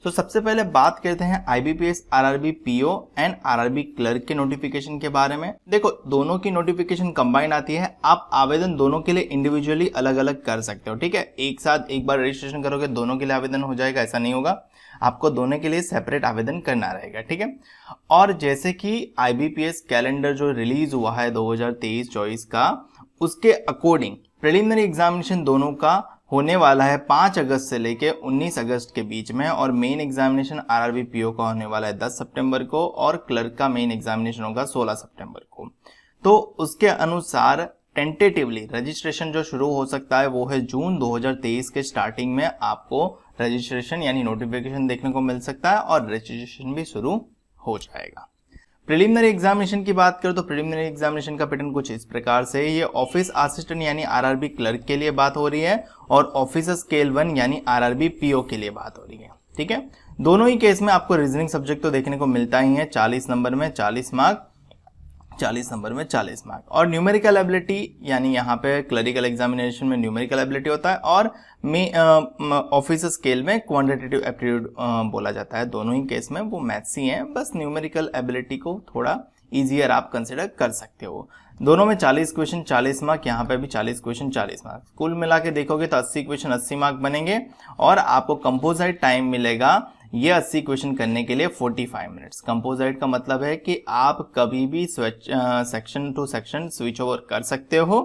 तो सबसे पहले बात करते हैं IBPS RRB PO and RRB clerk के नोटिफिकेशन के बारे में। देखो दोनों की नोटिफिकेशन कंबाइन आती है, आप आवेदन दोनों के लिए इंडिविजुअली अलग अलग कर सकते हो। ठीक है, एक साथ एक बार रजिस्ट्रेशन करोगे दोनों के लिए आवेदन हो जाएगा, ऐसा नहीं होगा, आपको दोनों के लिए सेपरेट आवेदन करना रहेगा। ठीक है, और जैसे कि आईबीपीएस कैलेंडर जो रिलीज हुआ है 2023-24 का, उसके अकॉर्डिंग प्रिलिमिनरी एग्जामिनेशन दोनों का होने वाला है 5 अगस्त से लेके 19 अगस्त के बीच में, और मेन एग्जामिनेशन आरआरबी पीओ का होने वाला है 10 सितंबर को, और क्लर्क का मेन एग्जामिनेशन होगा 16 सितंबर को। तो उसके अनुसार टेंटेटिवली रजिस्ट्रेशन जो शुरू हो सकता है वो है जून 2023 के स्टार्टिंग में आपको रजिस्ट्रेशन यानी नोटिफिकेशन देखने को मिल सकता है, और रजिस्ट्रेशन भी शुरू हो जाएगा। प्रिलिमिनरी एग्जामिनेशन की बात करें तो प्रिलिमिनरी एग्जामिनेशन का पैटर्न कुछ इस प्रकार से, ये ऑफिस असिस्टेंट यानी आरआरबी क्लर्क के लिए बात हो रही है, और ऑफिसर स्केल 1 यानी आरआरबी पीओ के लिए बात हो रही है। ठीक है, दोनों ही केस में आपको रीजनिंग सब्जेक्ट तो देखने को मिलता ही है, 40 नंबर में 40 मार्क, 40 नंबर में 40 मार्क, और न्यूमेरिकल एबिलिटी यानी यहाँ पे क्लरिकल एग्जामिनेशन में न्यूमेरिकल एबिलिटी होता है, और ऑफिसर स्केल में क्वांटिटेटिव एप्टीट्यूड बोला जाता है। दोनों ही केस में वो मैथ्स ही हैं, बस न्यूमेरिकल एबिलिटी को थोड़ा इजियर आप कंसिडर कर सकते हो। दोनों में 40 क्वेश्चन 40 मार्क, यहाँ पे भी 40 क्वेश्चन 40 मार्क, कुल मिला के देखोगे तो 80 क्वेश्चन 80 मार्क बनेंगे, और आपको कंपोजिट टाइम मिलेगा ये 80 क्वेश्चन करने के लिए 45 मिनट्स। कंपोजिट का मतलब है कि आप कभी भी section two section switch over कर सकते हो,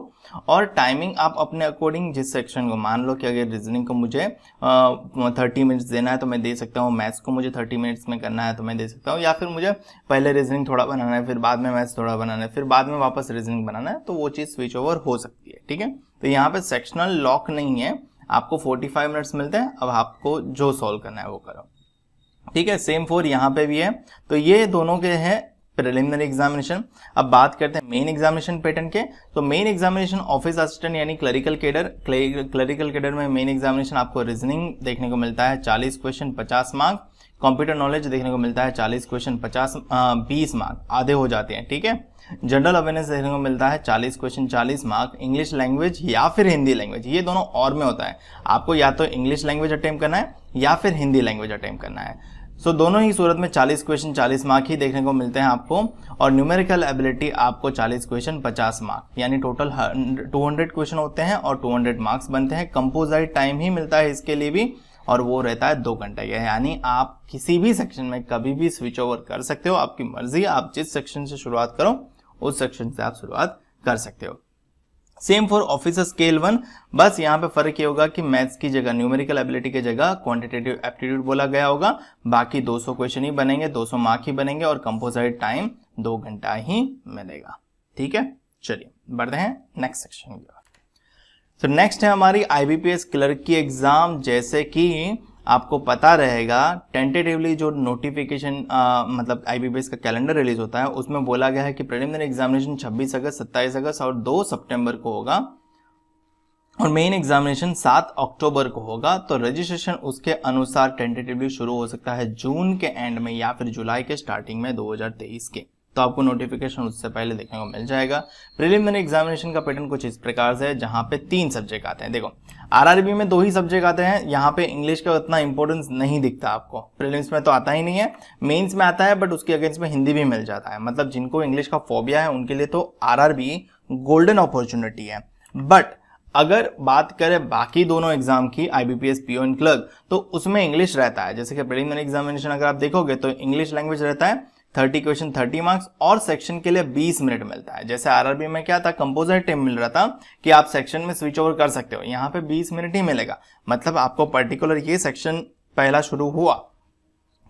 और टाइमिंग आप अपने अकॉर्डिंग जिस सेक्शन को, मान लो कि अगर रीजनिंग को मुझे 30 मिनट्स देना है तो मैं दे सकता हूँ, मैथ्स को मुझे 30 मिनट्स में करना है तो मैं दे सकता हूँ, या फिर मुझे पहले रीजनिंग थोड़ा बनाना है, फिर बाद में मैथ्स थोड़ा बनाना है, फिर बाद में वापस रीजनिंग बनाना है, तो वो चीज़ स्विच ओवर हो सकती है। ठीक है, तो यहाँ पे सेक्शनल लॉक नहीं है, आपको 45 मिनट्स मिलते हैं, अब आपको जो सॉल्व करना है वो करो। ठीक है, सेम फॉर यहाँ पे भी है। तो ये दोनों के हैं प्रिलिमिनरी एग्जामिनेशन। अब बात करते हैं मेन एग्जामिनेशन पैटर्न के। तो मेन एग्जामिनेशन ऑफिस असिस्टेंट यानी क्लरिकल कैडर में मेन एग्जामिनेशन आपको रीजनिंग देखने को मिलता है 40 क्वेश्चन 50 मार्क, कंप्यूटर नॉलेज देखने को मिलता है 40 क्वेश्चन 20 मार्क, आधे हो जाते हैं। ठीक है, जनरल अवेयरनेस देखने को मिलता है 40 क्वेश्चन 40 मार्क, इंग्लिश लैंग्वेज या फिर हिंदी लैंग्वेज, ये दोनों और में होता है, आपको या तो इंग्लिश लैंग्वेज अटेम्प्ट करना है या फिर हिंदी लैंग्वेज अटेम्प्ट करना है। सो दोनों ही सूरत में 40 क्वेश्चन 40 मार्क ही देखने को मिलते हैं आपको, और न्यूमेरिकल एबिलिटी आपको 40 क्वेश्चन 50 मार्क, यानी टोटल 200 क्वेश्चन होते हैं और 200 मार्क्स बनते हैं। कंपोजिट टाइम ही मिलता है इसके लिए भी, और वो रहता है 2 घंटे का, यानी आप किसी भी सेक्शन में कभी भी स्विच ओवर कर सकते हो, आपकी मर्जी, आप जिस सेक्शन से शुरुआत करो उस सेक्शन से आप शुरुआत कर सकते हो। सेम फॉर ऑफिसर स्केल 1, बस यहाँ पे फर्क ये होगा कि मैथ्स की जगह न्यूमेरिकल एबिलिटी की जगह क्वांटिटेटिव एप्टीट्यूड बोला गया होगा, बाकी 200 क्वेश्चन ही बनेंगे, 200 मार्क ही बनेंगे, और कंपोजिट टाइम 2 घंटा ही मिलेगा। ठीक है, चलिए बढ़ते हैं नेक्स्ट सेक्शन की ओर। तो नेक्स्ट है हमारी आईबीपीएस क्लर्क की एग्जाम। जैसे कि आपको पता रहेगा टेंटेटिवली जो नोटिफिकेशन मतलब आईबीपीएस का कैलेंडर रिलीज होता है उसमें बोला गया है कि प्रिलिमिनरी एग्जामिनेशन 26 अगस्त 27 अगस्त और 2 सितंबर को होगा, और मेन एग्जामिनेशन 7 अक्टूबर को होगा। तो रजिस्ट्रेशन उसके अनुसार टेंटेटिवली शुरू हो सकता है जून के एंड में या फिर जुलाई के स्टार्टिंग में 2023 के, तो आपको नोटिफिकेशन उससे पहले देखने को मिल जाएगा। प्रिलिमिनरी एग्जामिनेशन का पैटर्न कुछ इस प्रकार से है, जहां पे 3 सब्जेक्ट आते हैं। देखो आरआरबी में 2 ही सब्जेक्ट आते हैं, यहाँ पे इंग्लिश का उतना इंपॉर्टेंस नहीं दिखता आपको, प्रीलिम्स में तो आता ही नहीं है, मेंस में आता है, बट उसके अगेंस्ट में हिंदी भी मिल जाता है। मतलब जिनको इंग्लिश का फोबिया है उनके लिए तो आरआरबी गोल्डन अपॉर्चुनिटी है। बट अगर बात करें बाकी दोनों एग्जाम की, आईबीपीएस पीओ एंड क्लर्क, तो उसमें इंग्लिश रहता है। जैसे कि प्रिलिमिनरी एग्जामिनेशन अगर आप देखोगे तो इंग्लिश लैंग्वेज रहता है 30 क्वेश्चन 30 मार्क्स, और सेक्शन के लिए 20 मिनट मिलता है। जैसे आरआरबी में क्या था, कंपोजिट टाइम मिल रहा था कि आप सेक्शन में स्विच ओवर कर सकते हो, यहाँ पे 20 मिनट ही मिलेगा। मतलब आपको पर्टिकुलर ये सेक्शन पहला शुरू हुआ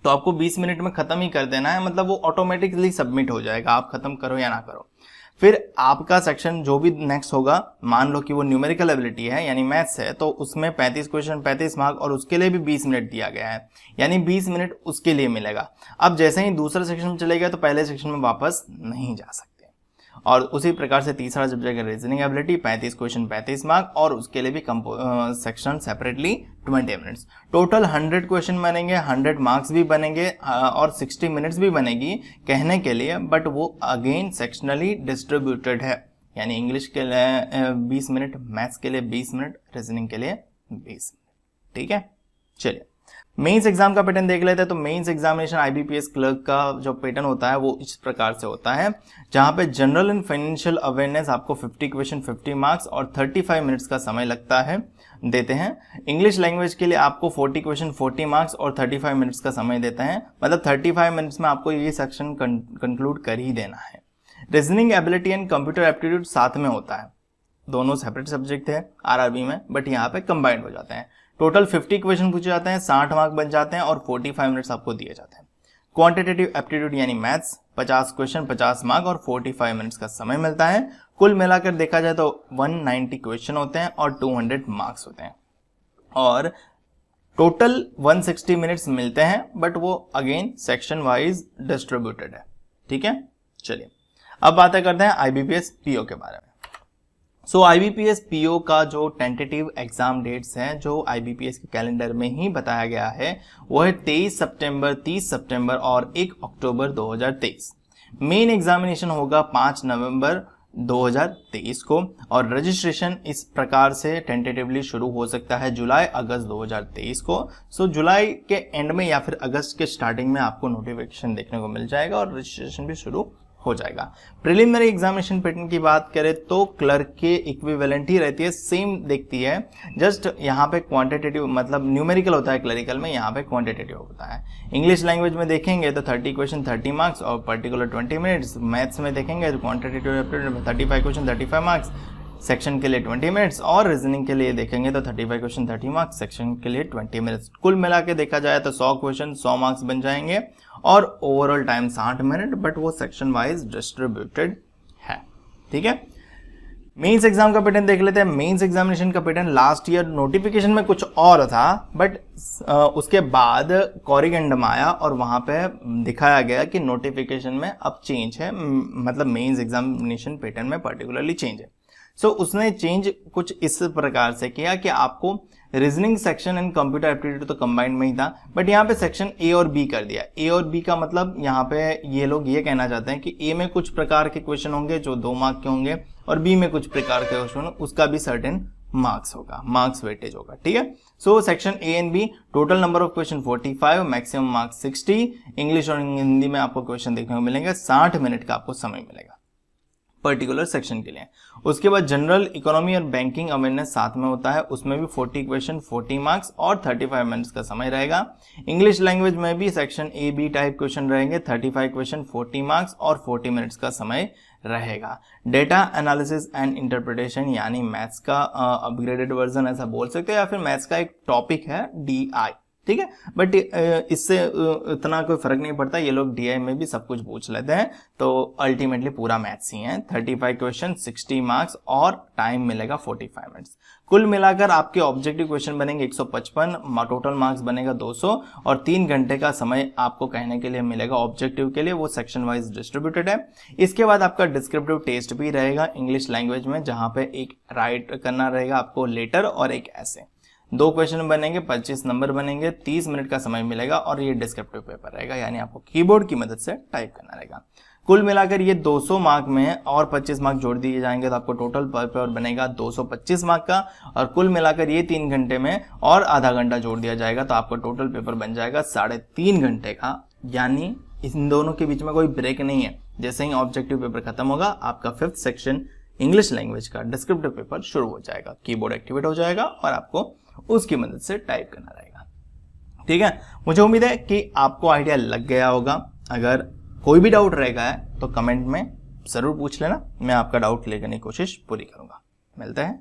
तो आपको 20 मिनट में खत्म ही कर देना है, मतलब वो ऑटोमेटिकली सबमिट हो जाएगा, आप खत्म करो या ना करो। फिर आपका सेक्शन जो भी नेक्स्ट होगा, मान लो कि वो न्यूमेरिकल एबिलिटी है यानी मैथ्स है, तो उसमें 35 क्वेश्चन 35 मार्क, और उसके लिए भी 20 मिनट दिया गया है, यानी 20 मिनट उसके लिए मिलेगा। अब जैसे ही दूसरे सेक्शन में चले गए तो पहले सेक्शन में वापस नहीं जा सकते। और उसी प्रकार से तीसरा सब्जेक्ट है रीजनिंग एबिलिटी, 35 क्वेश्चन 35 मार्क, और उसके लिए भी section separately 20 minutes. Total 100 question बनेंगे, 100 मार्क्स भी बनेंगे, और 60 मिनट्स भी बनेगी कहने के लिए, बट वो अगेन सेक्शनली डिस्ट्रीब्यूटेड है, यानी इंग्लिश के लिए 20 मिनट, मैथ्स के लिए 20 मिनट, रीजनिंग के लिए 20 मिनट। ठीक है, चलिए मेंस एग्जाम का पैटर्न देख लेते हैं। तो मेंस एग्जामिनेशन आईबीपीएस क्लर्क का जो पैटर्न होता है वो इस प्रकार से होता है, जहां पे जनरल एंड फाइनेंशियल अवेयरनेस आपको 50 क्वेश्चन 50 मार्क्स और 35 मिनट्स का समय लगता है देते हैं। इंग्लिश लैंग्वेज के लिए आपको 40 क्वेश्चन 40 मार्क्स और 35 मिनट्स का समय देते हैं, मतलब 35 मिनट्स में आपको ये सेक्शन कंक्लूड कर ही देना है। Reasoning ability and computer aptitude साथ में होता है, दोनों सेपरेट सब्जेक्ट है आरआरबी में, बट यहाँ पे कंबाइंड हो जाते हैं। टोटल 50 क्वेश्चन पूछे जाते हैं, 60 मार्क बन जाते हैं और 45 मिनट्स आपको दिए जाते हैं। क्वांटिटेटिव एप्टीट्यूड यानी मैथ्स 50 क्वेश्चन 50 मार्क और 45 मिनट्स का समय मिलता है। कुल मिलाकर देखा जाए तो 190 क्वेश्चन होते हैं और 200 मार्क्स होते हैं और टोटल 160 मिनट्स मिलते हैं, बट वो अगेन सेक्शन वाइज डिस्ट्रीब्यूटेड है। ठीक है, चलिए अब बातें करते हैं आईबीपीएस पीओ के बारे में। सो आईबीपीएस पीओ का जो टेंटेटिव एग्जाम डेट्स हैं जो आईबीपीएस के कैलेंडर में ही बताया गया है वो है 23 सितंबर, 30 सितंबर और 1 अक्टूबर 2023। मेन एग्जामिनेशन होगा 5 नवंबर 2023 को और रजिस्ट्रेशन इस प्रकार से टेंटेटिवली शुरू हो सकता है जुलाई अगस्त 2023 को। सो जुलाई के एंड में या फिर अगस्त के स्टार्टिंग में आपको नोटिफिकेशन देखने को मिल जाएगा और रजिस्ट्रेशन भी शुरू हो जाएगा। प्रिलिमिनरी एग्जामिनेशन पैटर्न की बात करें तो क्लर्क के इक्विवेलेंट ही रहती है, सेम देखती है, जस्ट यहाँ पे क्वांटिटेटिव मतलब न्यूमेरिकल होता है क्लरिकल में, यहाँ पे क्वांटिटेटिव होता है। इंग्लिश लैंग्वेज में देखेंगे तो 30 क्वेश्चन 30 मार्क्स और पर्टिकुलर 20 मिनट्स। मैथ्स में देखेंगे तो क्वांटिटेटिव 35 क्वेश्चन 35 मार्क्स सेक्शन के लिए 20 मिनट्स और रीजनिंग के लिए देखेंगे तो 35 क्वेश्चन 30 मार्क्स सेक्शन के लिए 20 मिनट्स। कुल मिला के देखा जाए तो 100 क्वेश्चन 100 मार्क्स बन जाएंगे और ओवरऑल टाइम 60 मिनट, बट वो सेक्शन वाइज डिस्ट्रीब्यूटेड है। ठीक है, मेंस एग्जाम का पैटर्न देख लेते हैं। मेंस एग्जामिनेशन का पैटर्न लास्ट ईयर नोटिफिकेशन में कुछ और था, बट उसके बाद कॉरिगेंडम आया और वहां पे दिखाया गया कि नोटिफिकेशन में अब चेंज है, मतलब मेंस एग्जामिनेशन पैटर्न में पर्टिकुलरली चेंज है। सो उसने चेंज कुछ इस प्रकार से किया कि आपको reasoning section and computer aptitude तो कंबाइंड में ही था, बट यहाँ पे सेक्शन ए और बी कर दिया। ए और बी का मतलब यहाँ पे ये लोग ये कहना चाहते हैं कि ए में कुछ प्रकार के क्वेश्चन होंगे जो 2 मार्क के होंगे और बी में कुछ प्रकार के क्वेश्चन उसका भी सर्टेन मार्क्स होगा, मार्क्स वेटेज होगा। ठीक है, so section A and B total number of question 45, maximum marks 60। English और हिंदी में आपको क्वेश्चन देखने को मिलेंगे, 60 मिनट का आपको समय मिलेगा पर्टिकुलर सेक्शन के लिए। उसके बाद जनरल इकोनॉमी और बैंकिंग अवेयरनेस साथ में होता है, उसमें भी 40 क्वेश्चन 40 मार्क्स और 35 मिनट्स का समय रहेगा। इंग्लिश लैंग्वेज में भी section A B type question रहेंगे, 35 क्वेश्चन 40 मार्क्स और 40 मिनट्स का समय रहेगा। डेटा एनालिसिस एंड इंटरप्रिटेशन यानी मैथ्स का अपग्रेडेड वर्जन ऐसा बोल सकते हैं, या फिर मैथ्स का एक टॉपिक है DI। ठीक है, बट इससे इतना कोई फर्क नहीं पड़ता, ये लोग DI में भी सब कुछ पूछ लेते हैं, तो अल्टीमेटली पूरा मैथ्स ही है। 35 क्वेश्चन 60 मार्क्स और टाइम मिलेगा 45 मिनट्स। कुल मिलाकर आपके ऑब्जेक्टिव क्वेश्चन बनेंगे 155, टोटल मार्क्स बनेगा 200 और 3 घंटे का समय आपको कहने के लिए मिलेगा ऑब्जेक्टिव के लिए, वो सेक्शन वाइज डिस्ट्रीब्यूटेड है। इसके बाद आपका डिस्क्रिप्टिव टेस्ट भी रहेगा इंग्लिश लैंग्वेज में, जहां पे एक राइट करना रहेगा आपको लेटर और एक ऐसे। 2 क्वेश्चन बनेंगे, 25 नंबर बनेंगे, 30 मिनट का समय मिलेगा और ये डिस्क्रिप्टिव पेपर रहेगा, यानी आपको कीबोर्ड की मदद से टाइप करना रहेगा। कुल मिलाकर ये 200 मार्क में और 25 मार्क जोड़ दिए जाएंगे तो आपको टोटल पेपर बनेगा 225 मार्क का, और कुल मिलाकर ये 3 घंटे में और आधा घंटा जोड़ दिया जाएगा तो आपका टोटल पेपर बन जाएगा 3.5 घंटे का, यानी इन दोनों के बीच में कोई ब्रेक नहीं है। जैसे ही ऑब्जेक्टिव पेपर खत्म होगा आपका 5th सेक्शन इंग्लिश लैंग्वेज का डिस्क्रिप्टिव पेपर शुरू हो जाएगा, कीबोर्ड एक्टिवेट हो जाएगा और आपको उसकी मदद से टाइप करना रहेगा। ठीक है, मुझे उम्मीद है कि आपको आइडिया लग गया होगा। अगर कोई भी डाउट रहेगा है तो कमेंट में जरूर पूछ लेना, मैं आपका डाउट क्लियर करने की कोशिश पूरी करूंगा। मिलते हैं